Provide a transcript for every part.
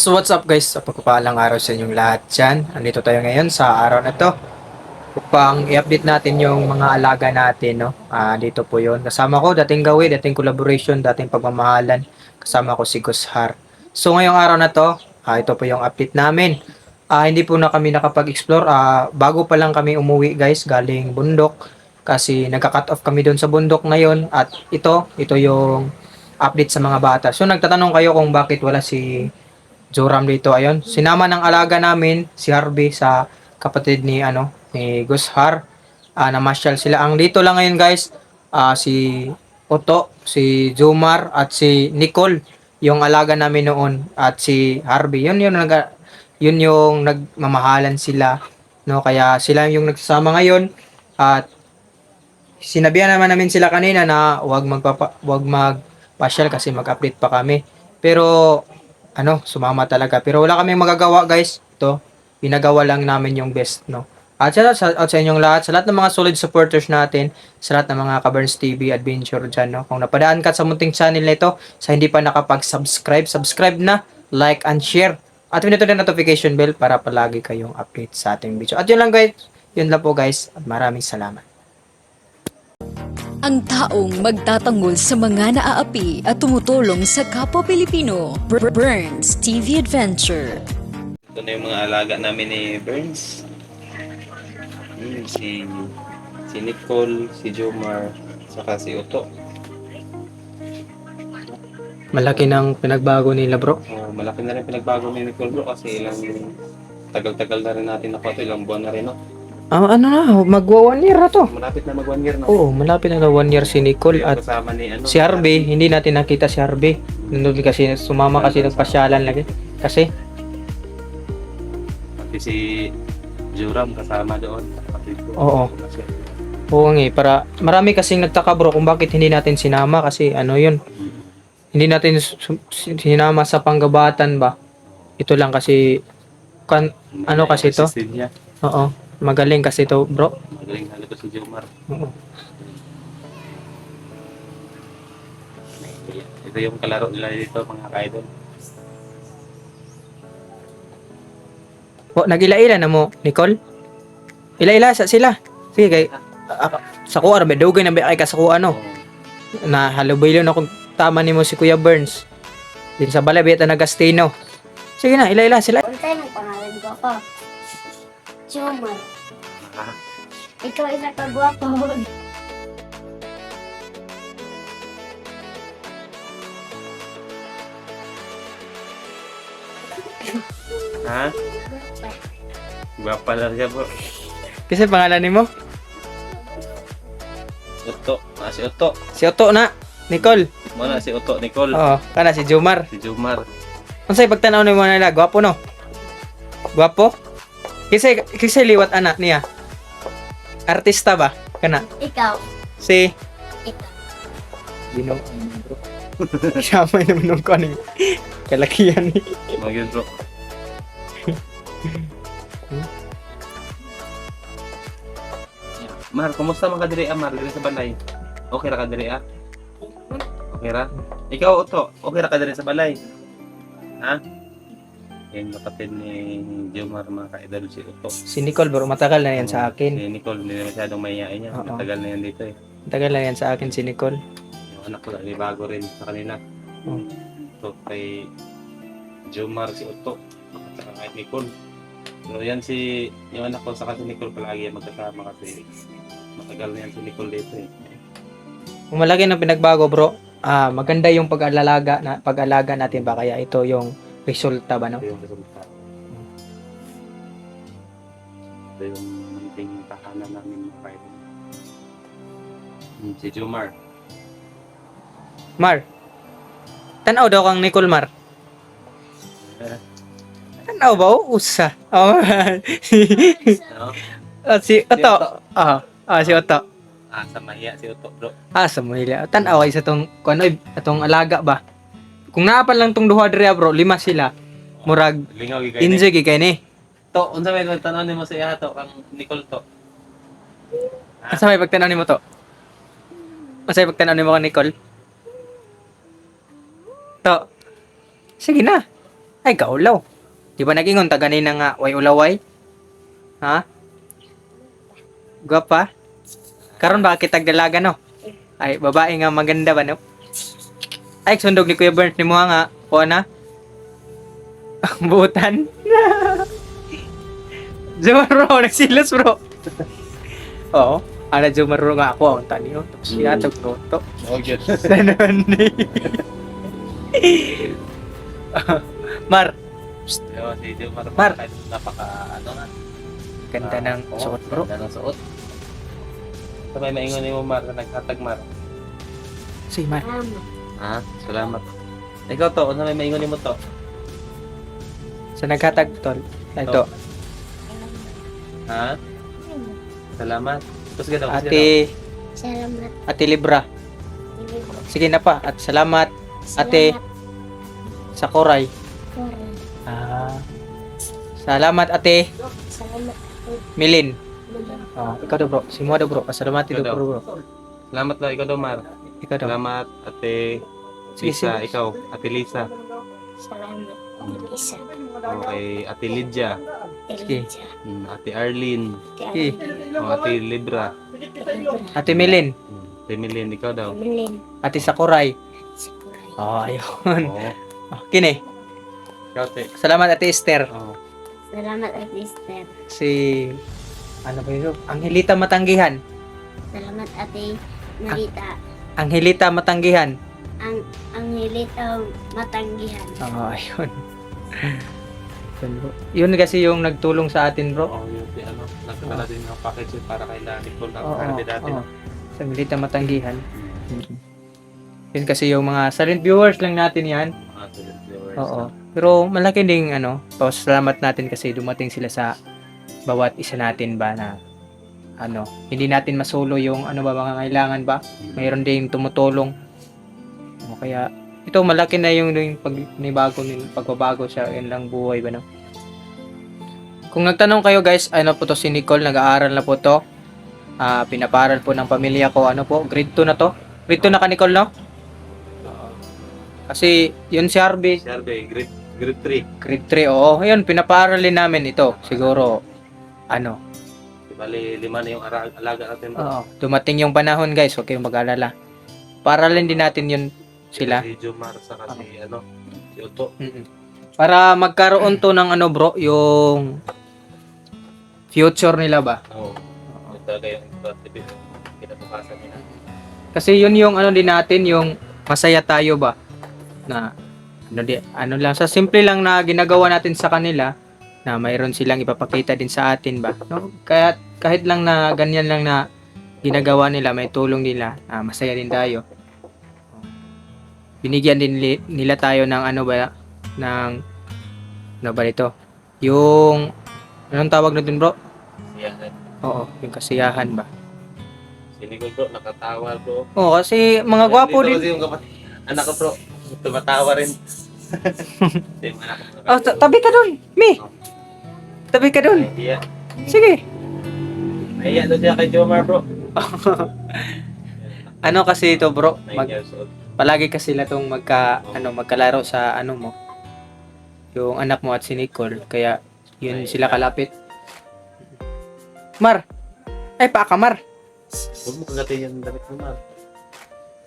So what's up guys? Sa pagpapalang araw sa inyong lahat dyan. Andito tayo ngayon sa araw na to upang i-update natin yung mga alaga natin. No? Dito po yun. Kasama ko, dating gawi, dating collaboration, dating pagmamahalan. Kasama ko si Gushar. So ngayong araw na to, ito po yung update namin. Hindi po na kami nakapag-explore. Bago pa lang kami umuwi guys, galing bundok. Kasi nagka-cut off kami doon sa bundok ngayon. At ito yung update sa mga bata. So nagtatanong kayo kung bakit wala si Joram dito. Ayun, sinama ng alaga namin si Harvey sa kapatid ni Gushar. Namasyal sila. Ang dito lang ngayon guys, si Otto, si Jomar at si Nicole, yung alaga namin noon, at si Harvey. Yun yung nagmamahalan sila, no? Kaya sila yung nagsasama ngayon at sinabihan naman namin sila kanina na wag magpasyal kasi mag-update pa kami. Pero sumama talaga. Pero wala kaming magagawa, guys. Ito, pinagawa lang namin yung best, no. At sa inyong lahat, sa lahat ng mga solid supporters natin, sa lahat ng mga Kabarns TV adventure dyan, no. Kung napadaan ka sa munting channel nito, sa hindi pa nakapag-subscribe, subscribe na, like and share. At pinito na notification bell para palagi kayong update sa ating video. At yun lang guys, yun lang po guys. At maraming salamat. Ang taong magtatanggol sa mga naaapi at tumutulong sa kapwa Pilipino. Burns TV Adventure. Ito na yung mga alaga namin ni Burns. Si Nicole, si Jomar, saka si Otto. Malaki ng pinagbago nila bro. Malaki na rin pinagbago ni Nicole bro kasi tagal-tagal na rin natin nakuha ito, ilang buwan na rin no? Magwa 1 year na to. Malapit na mag 1 year no? Oo, malapit na 1 year si Nicole at kasama ni, si Harvey. Hindi natin nakita si Harvey. Nandun kasi sumama kasi nagpasyalan lagi. Kasi Pati si Joram kasama doon. Oo. Oo nga para marami kasing nagtaka bro kung bakit hindi natin sinama kasi yun. Hindi natin sinama sa panggabatan ba. Ito lang kasi kasi to. Niya. Oo. Magaling kasi to bro. Magaling talaga si Jomar. Oo. Ito yung kalaro nila dito mga kaidol. Nagila-ila na mo, Nicole? Ila-ila sila. Sige kay sa kuha may dugay na kay ka sa kuha na halubilo na kung tama nimo si Kuya Burns. Din sa balay beta nagastino. Sige na, ila-ila sila. Kung tayo ng pangalan ko ako. Jomar. Ikaw isa ka guwapo. Ha? Gwapa na siya bro. Kasi pangalan nimo? Otto. Si Otto. Si Otto na. Nicole. Muna si Otto, Nicole. Oo, kana si Jomar. Si Jomar. Unsay pagtanaw nimo nila? Gwapo no? Gwapo? Kasi liwat anak niya. Artista ba? Kana. Ikaw. Si Ikaw. Dino bro. Siyamay naman ng kaning kalakihan ni. Magyun bro. Mar, kumusta man ka diri Mar? Diri sa balay. Okay ra ka diri Okay ra? Ikaw Otto, okay ra ka diri sa balay? Ha? Yung kapatid ni Jomar mga ka-idol si Otto. Si Nicole bro, matagal na yan sa akin. Si Nicole, hindi na masyadong mayayain niya. Oo. Matagal na yan dito eh. Matagal na yan sa akin si Nicole. Yung anak ko, bago rin sa kanila. Oh. So, kay Jomar si Otto, at kay Nicole. So, yan yung anak ko sa si Nicole palagi yan magkasama kasi matagal na yan si Nicole dito eh. Kung malaki ng pinagbago bro, maganda yung pag-alaga natin ba kaya ito yung resulta ba no? Ito yung resulta. Ito yung munting tahanan namin mga kaibigan. Si Jomar. Mar. Tanaw daw kang Nicole Mar. Tanaw ba usa? Oh. Ano? Si Otto. Si Otto. Sa mahiya si Otto bro. Sa Manila. Tanaw kay sa tong atong alaga ba. Kung naapan lang tong duha diri bro, 5 sila. Murag Lingaw gigay inje gikay ni. To, unsa may magtanaw nimo sa iya to kang Nicole to? Asa may pagtanaw nimo to? Asa may pagtanaw nimo kang Nicole? To. Sige na. Ay, kaulaw. Di ba nag-ingon ta ganina nga, way ulaway? Ha? Gwapa? Karon ba kitag dalaga no? Ay, babae nga maganda ba no? Ay, sundog ni Kuya Burns ni mo nga. Kuha na? Butan? Jomar bro, nagsilos bro. Oo. Ana Jomar bro nga ako. Ang tani yun. Tapos siya, tagtoto. Okay. Sanon ni. Mar, Yo, si Jomar. Mar. Napaka, ano na. ganda ng suot bro. Ganda ng suot. Sabay maingon ni mo, Mar, na naghatag, Mar. Si Mar. Ha? Salamat. Ikaw to, ano may maingon ni mo to? Sa naghatag tol. Ito. Ha? Salamat. Tapos gano'n, Ate, Salamat. Ate Libra. Sige na pa. At salamat Ate. Sa Koray. Salamat Ate Salamat. Milin. Ikaw daw bro. Si mo daw bro. Pasalamati Ikaw daw daw. bro. Salamat daw, ikaw daw, Mar. Ikaw daw. Salamat, Ate Sige, Lisa. sige. Ikaw, Ate Lisa. Salamat. Isa. Okay, Ate Lydia. Sige. Ate Arlene. Sige. Ate Libra. Ate Milin. Ate Milene, ikaw daw. Milin. Ate sa Koray. Sikuray. Ayun. Oo. Kini. Ikaw, Ate. Salamat Ate Esther. Oo. Salamat at Esther. Si ano ba yun? Angelita Matanggihan. Salamat ate Marita. Angelita Matanggihan. Ang hilitaw matanggihan. Ayun. Yun, bro. Yun kasi yung nagtulong sa atin bro. Oo, yun, ano, nagkakala din ng package para kay Nicole na Oo, dati. oo. Sa Angelita Matanggihan. Yun kasi yung mga silent viewers lang natin yan. Oo. Pero malaki ding pasalamat natin kasi dumating sila sa bawat isa natin ba na hindi natin masulo yung mga kailangan ba. Mayroon ding tumutulong. Kaya ito malaki na yung pagbabago sa ilang buhay ba no. Kung nagtanong kayo guys, po to si Nicole, nag-aaral na po to. Pinaparal po ng pamilya ko, grade 2 na to. Grade 2 na ka Nicole no? Kasi yun si Harvey, Siyempre, grade 3. grade 3, oo. Ayun, pinapaaralin namin ito. Siguro, Bali, 5 na yung alaga natin. oo. Dumating yung panahon, guys. Huwag kayong mag-alala. Paaralin din natin yun sila. Si Jomar, saka si Otto. Mm-mm. Para magkaroon to ng bro, yung future nila ba? Oo. Ito talaga yung kinabukasan nila. Kasi yun yung din natin, yung masaya tayo ba? Na, lang, sa simple lang na ginagawa natin sa kanila, na mayroon silang ipapakita din sa atin ba? No? Kaya kahit lang na ganyan lang na ginagawa nila, may tulong nila, masaya din tayo. Binigyan din nila tayo ng ito? Yung, anong tawag natin bro? Yan. Oo, yung kasiyahan ba? Si Nicole bro, nakatawa bro. Oo, kasi mga gwapo Dito din. kasi yung anak ko bro, tumatawa rin. Kasi yung anak ko. Oh, tabi ka dun, Mi! Tabi ka dun. Iya. Sige. Naiya doon siya kay Jomar bro. Kasi ito bro, 9 years old. palagi kasi sila tong magkalaro sa mo. Yung anak mo at si Nicole, kaya yun sila kalapit. Mar! Ay, paka Mar! Huwag mo kagatin yung damit mo, Mar.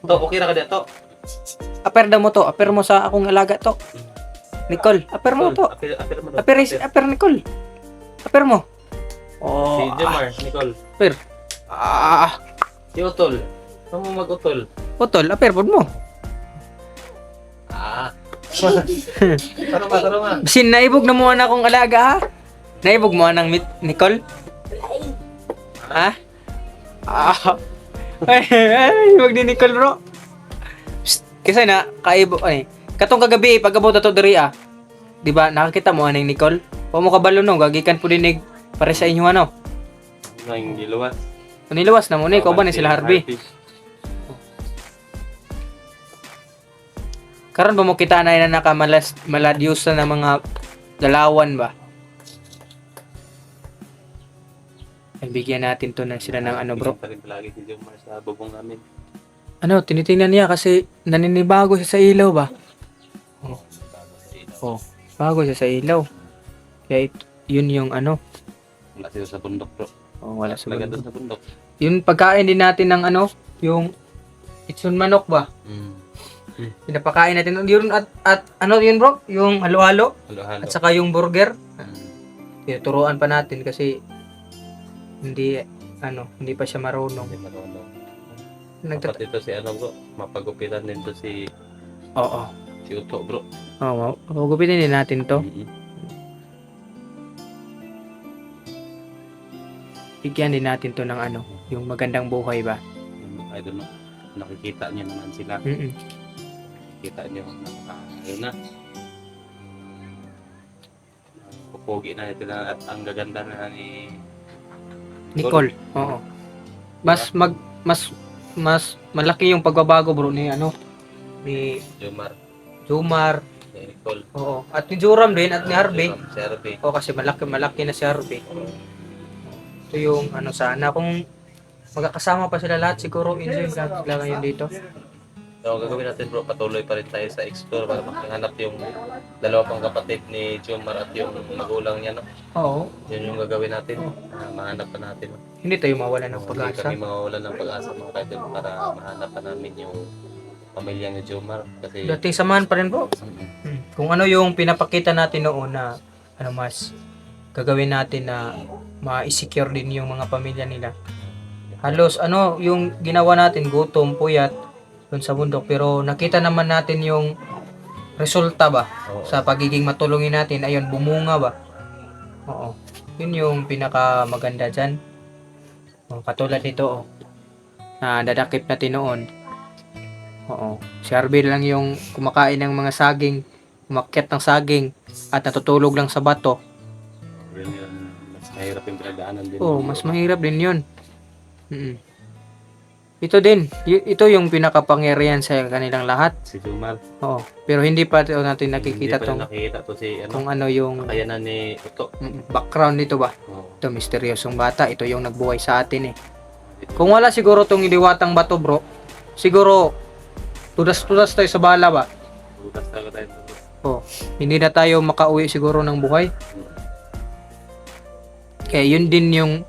To, okay na ka dito. Aper daw mo to, aper mo sa akong alaga to. Nicole, aper mo to. Apir mo daw. Aper Nicole. Aper mo. Si Oh, Jomar, Nicole. Si Utol. Saan mo mag-utol? Utol, aper po mo. Taro ma. Sin, naibog na mo na akong alaga ha? Naibog mo ng Nicole? Ha? Ay, wag ni Nicole bro. Psst, kasi na, kaibog, katong kagabi, pag-abot na to diri di ba, nakakita mo anong Nicole? O mo kabalo no, gagikan po dinig para sa inyo Nang giluwas. Niluwas na mo ni, ikaw ba ni sila Harvey? Karon ba mo kita na maladius na ng mga dalawan ba? Ay, bigyan natin to na sila ng bro. Tingin pa rin palagi si Jomar sa bubong namin. Tinitingnan niya kasi naninibago siya sa ilaw ba? Oh. Bago siya sa ilaw. Kaya yun yung ano. Wala sila sa bundok bro. Oh, wala sa Talaga bundok. doon sa bundok. Yung pagkain din natin ng ano, yung itsun manok ba? Pinapakain natin yun at ano yun bro? Yung halo-halo Halo-halo. at saka yung burger. Mm. Tinuturuan pa natin kasi hindi pa siya marunong. Hindi marunong. Nagtat Dapat ito si ano bro, mapagupitan din to si Oo. Uto bro. Oo, gugupitin din natin to. Bigyan din natin to ng ano, yung magandang buhay ba? I don't know. Nakikita niyo naman sila. Nakikita niyo na ayun na. Pupogi na ito na at ang gaganda na ni Nicole. Oo. Mas malaki yung pagbabago bro ni Jomar. ni Nicole. Oo. At ni Joram din at ni Harvey. Si Harvey. Oo, kasi malaki na si Harvey. Ito yung sana kung magkakasama pa sila lahat siguro enjoy sila ngayon dito. So, ang gagawin natin bro, patuloy pa rin tayo sa explore para makahanap yung dalawa pang kapatid ni Jomar at yung magulang niya, no? Oo. Yun yung gagawin natin. Mahanap pa natin. No? Hindi tayo mawala ng Hindi pag-asa. kami mawawalan ng pag-asa mga kaibigan para mahanap pa namin yung pamilya ni Jomar. Kasi Dating samahan pa rin bro. Kung ano yung pinapakita natin noon na mas gagawin natin na ma-secure din yung mga pamilya nila. Halos yung ginawa natin gutom, puyat dun sa bundok pero nakita naman natin yung resulta ba Oo. sa pagiging matulungin natin. Ayun, bumunga ba? Oo. Yun yung pinaka maganda dyan. Katulad nito na dadakip natin noon. Oo. Si Arbil lang yung kumakain ng mga saging, umakyat ng saging at natutulog lang sa bato. yun, mas mahirap yung pinagdaanan din. Oo, mas mahirap din yun. Ito din, ito yung pinakapangyarihan sa kanilang lahat. Si Jomar. Oo. Pero hindi pa natin nakikita Hindi pa tong nakikita to si kung ano yung kakayanan ni Uto. background nito ba. Oo. Ito, misteryosong bata. Ito yung nagbuhay sa atin eh. Kung wala siguro tong iliwatang bato bro, siguro tudas-tudas tayo sa bala ba? Bukas talaga tayo. Oh, hindi na tayo makauwi siguro ng buhay. Kaya yun din yung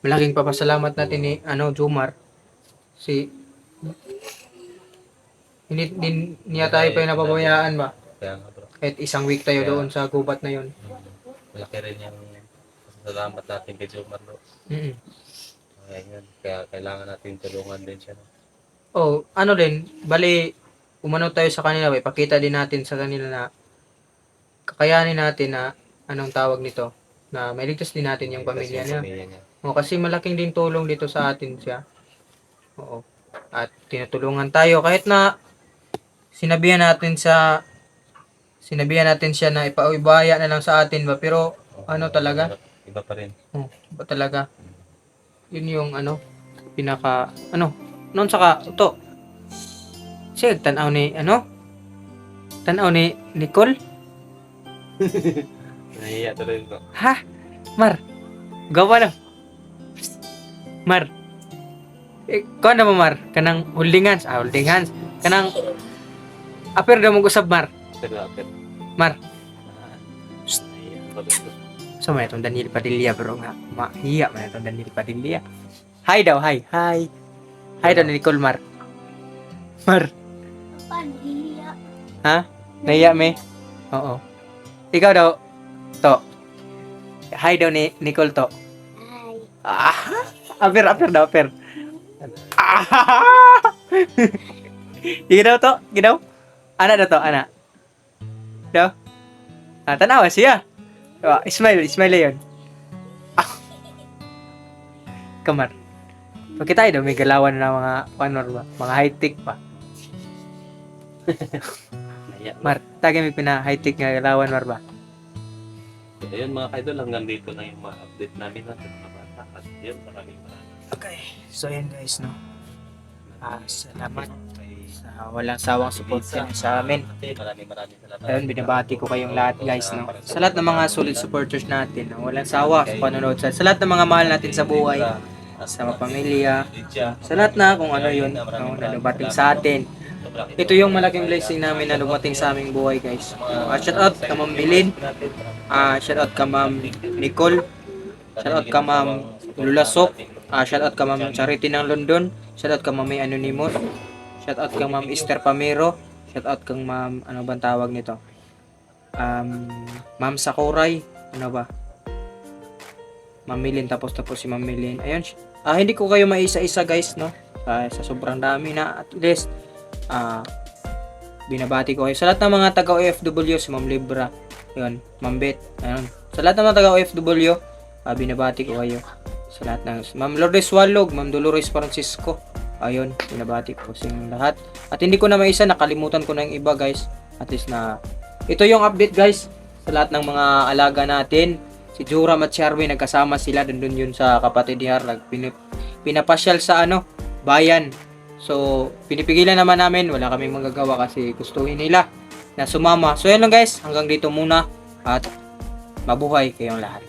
malaking papasalamat natin ni Jomar. Hindi din niya tayo pa napabayaan ba? Kaya nga bro. Kahit isang week tayo doon sa gubat na yun. Malaki rin yung salamat natin kay Jomar bro. Kaya yun. Kaya kailangan natin tulungan din siya. No? Oh, din, bali, umano tayo sa kanila, ipakita din natin sa kanila na kakayanin natin na anong tawag nito, na may ligtas din natin yung pamilya niya. O, kasi malaking din tulong dito sa atin siya. Oo. At tinutulungan tayo kahit na sinabihan natin siya na ipaubaya na lang sa atin ba, pero talaga? Iba pa rin. Iba talaga. Yun yung pinaka noon saka to. Siya tanaw ni Nicole. Nahiya tuloy bro. Ha? Mar. Gawa na. Mar. Kung ano mo Mar? Kanang holding hands. Holding hands. Kanang aper na mong usab Mar. Pero Mar. nahiya tuloy bro. So may itong Daniel Padilla bro nga. Mahiya man itong Daniel Padilla. Hi daw. Hi. Hi. Hi daw ni Nicole Mar. Mar. Paniya. Ha? Nahiya me? Oo. Ikaw daw. To. Hi daw ni Nicole to. Ay. Aper daw. Ginaw to? Ginaw? Ana na to, ana. Daw? Tanawa siya. Smile na yun. Kamar. Pagka tayo daw, may galawan na mga, mga high-tech pa. Nahiya. Mar, tagay may high-tech nga galawan, Mar ba? Ayun mga kaidol, hanggang dito na yung mga update namin natin mga bata. At yun, maraming. Okay, so yun guys, no? Salamat sa walang sawang support niyo sa amin. Maraming salamat. Ayun, binabati ko kayong lahat guys, no? Sa lahat ng mga solid supporters natin, no? Walang sawa sa panonood. Sa lahat ng mga mahal natin sa buhay, sa mga pamilya, sa lahat na kung ano yun, no? Na dumating sa atin. ito yung malaking blessing namin na dumating sa aming buhay, guys. Shout out ka Ma'am Milin. Shout out ka Ma'am Nicole. Shout out ka Ma'am Lulasok. Shout out ka Ma'am Charity ng London. Shout out ka Ma'am May Anonymous. Shout out ka Ma'am Esther Pamero. Shout out kang Ma'am, ano bang tawag nito? Ma'am Sakuray. Ano ba? Ma'am Milin, tapos si Ma'am Milin. Ayun. Hindi ko kayo maisa-isa, guys, no? Sa sobrang dami na, at least, binabati ko kayo. Sa lahat ng mga taga-OFW, si Ma'am Libra, yun, Ma'am Beth, ayun. Sa lahat ng mga taga-OFW, binabati ko kayo. Sa lahat ng, Ma'am Lourdes Walog, Ma'am Dolores Francisco, ayun, binabati ko sa inyong lahat. At hindi ko na maisa, nakalimutan ko na yung iba, guys. At least na, ito yung update, guys, sa lahat ng mga alaga natin. Si Joram at si Arwin, nagkasama sila dun yun sa kapatid ni Harlag. Pinapasyal sa bayan. So, pinipigilan naman namin. Wala kaming magagawa kasi gustuhin nila na sumama. So, yan lang guys. Hanggang dito muna. At mabuhay kayong lahat.